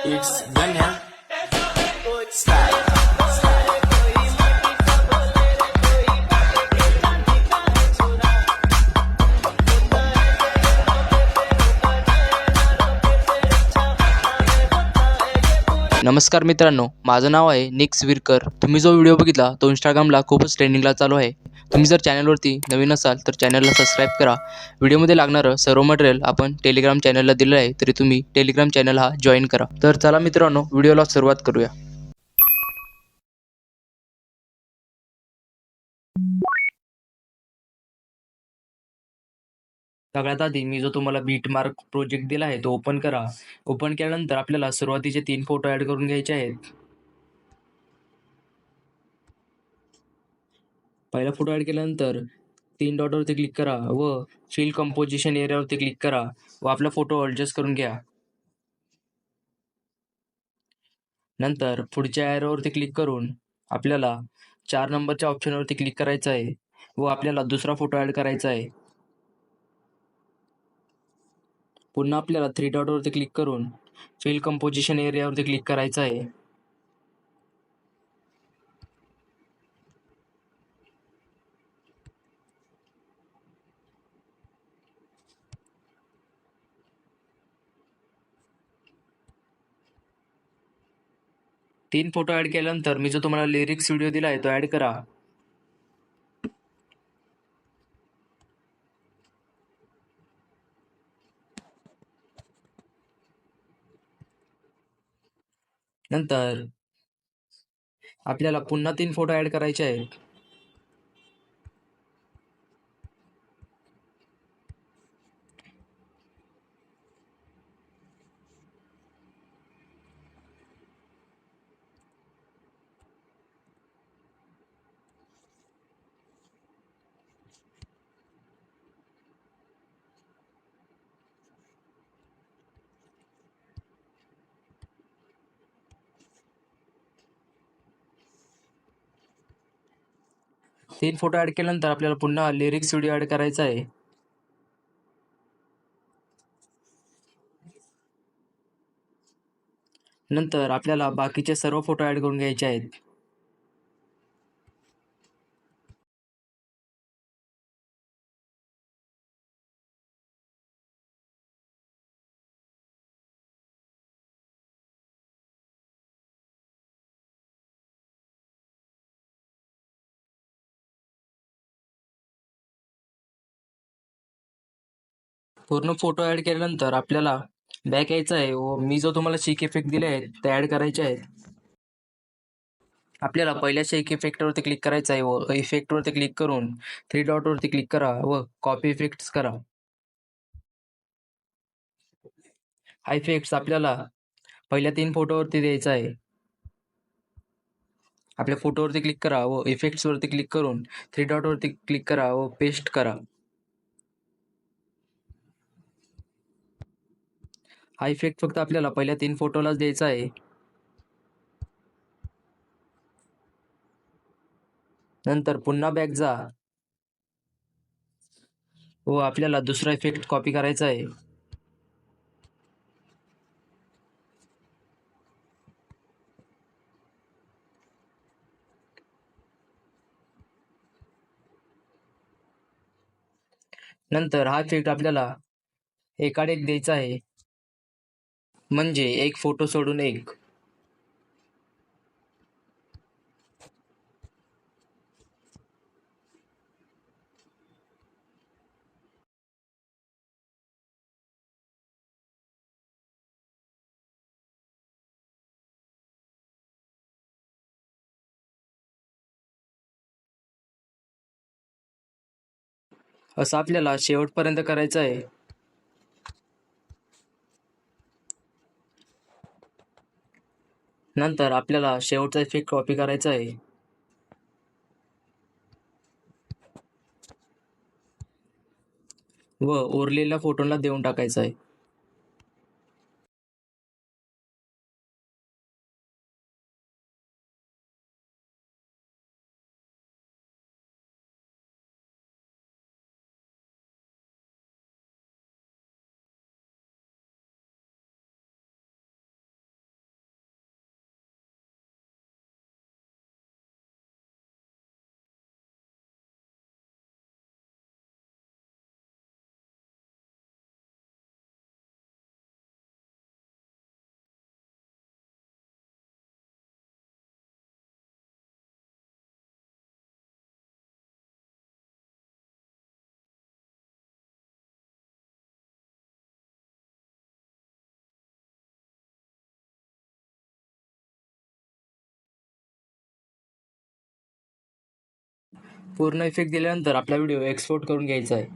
It's Ganya style. नमस्कार मित्रांनो, माझं नाव आहे निक्स विरकर. तुम्ही जो व्हिडिओ बघितला तो इंस्टाग्रामला खूपच ट्रेंडिंगला चालू आहे. तुम्ही जर चॅनलवरती नवीन असाल तर चॅनलला सबस्क्राईब करा. व्हिडिओमध्ये लागणारं सर्व मटेरियल आपण टेलिग्राम चॅनलला दिलेलं आहे, तरी तुम्ही टेलिग्राम चॅनल हा जॉईन करा. तर चला मित्रांनो, व्हिडिओला सुरुवात करूया. सगळ्यात आधी मी जो तुम्हाला बीटमार्क प्रोजेक्ट दिला आहे तो ओपन करा. ओपन केल्यानंतर आपल्याला सुरुवातीचे 3 फोटो ॲड करून घ्यायचे आहेत. पहिला फोटो ॲड केल्यानंतर 3 डॉटवरती क्लिक करा व फिल कंपोजिशन एरियावरती क्लिक करा व आपला फोटो ॲडजस्ट करून घ्या. नंतर पुढच्या ॲरोवरती क्लिक करून आपल्याला 4 नंबरच्या ऑप्शनवरती क्लिक करायचं आहे व आपल्याला दुसरा फोटो ॲड करायचा आहे. पुन्हा आपल्याला 3 डॉटवरती क्लिक करून फिल कंपोजिशन एरियावरती क्लिक करायचं आहे. तीन फोटो ॲड केल्यानंतर मी जो तुम्हाला लिरिक्स व्हिडिओ दिला आहे तो ॲड करा. नंतर आपल्याला पुन्हा 3 फोटो ॲड करायचे आहेत. तीन फोटो ॲड केल्यानंतर आपल्याला पुन्हा लिरिक्स व्हिडिओ ॲड करायचा आहे. नंतर आपल्याला बाकीचे सर्व फोटो ॲड करून घ्यायचे आहेत. पूर्ण फोटो ॲड केल्यानंतर आपल्याला बॅक यायचं आहे व मी जो तुम्हाला शेक इफेक्ट दिले आहेत ते ॲड करायचे आहेत. आपल्याला पहिल्या शेक इफेक्टवरती क्लिक करायचं आहे व इफेक्टवरती क्लिक करून 3 डॉटवरती क्लिक करा व कॉपी इफेक्ट्स करा. हा इफेक्ट्स आपल्याला पहिल्या 3 फोटोवरती द्यायचा आहे. आपल्या फोटोवरती क्लिक करा व इफेक्ट्सवरती क्लिक करून 3 डॉटवरती क्लिक करा व पेस्ट करा. हा इफेक्ट फक्त आपल्याला पहिल्या 3 फोटोलाच द्यायचा आहे. नंतर पुन्हा बॅक जा व आपल्याला दुसरा इफेक्ट कॉपी करायचा आहे. नंतर हा इफेक्ट आपल्याला एकाड एक द्यायचा आहे, म्हणजे एक फोटो सोडून एक. असं आपल्याला शेवटपर्यंत करायचं आहे. नंतर आपल्याला शेवटचा इफेक्ट कॉपी करायचा आहे व उरलेल्या फोटोला देऊन टाकायचा आहे. पूर्ण इफेक्ट दिल्यानंतर आपला व्हिडिओ एक्सपोर्ट करून घ्यायचा आहे.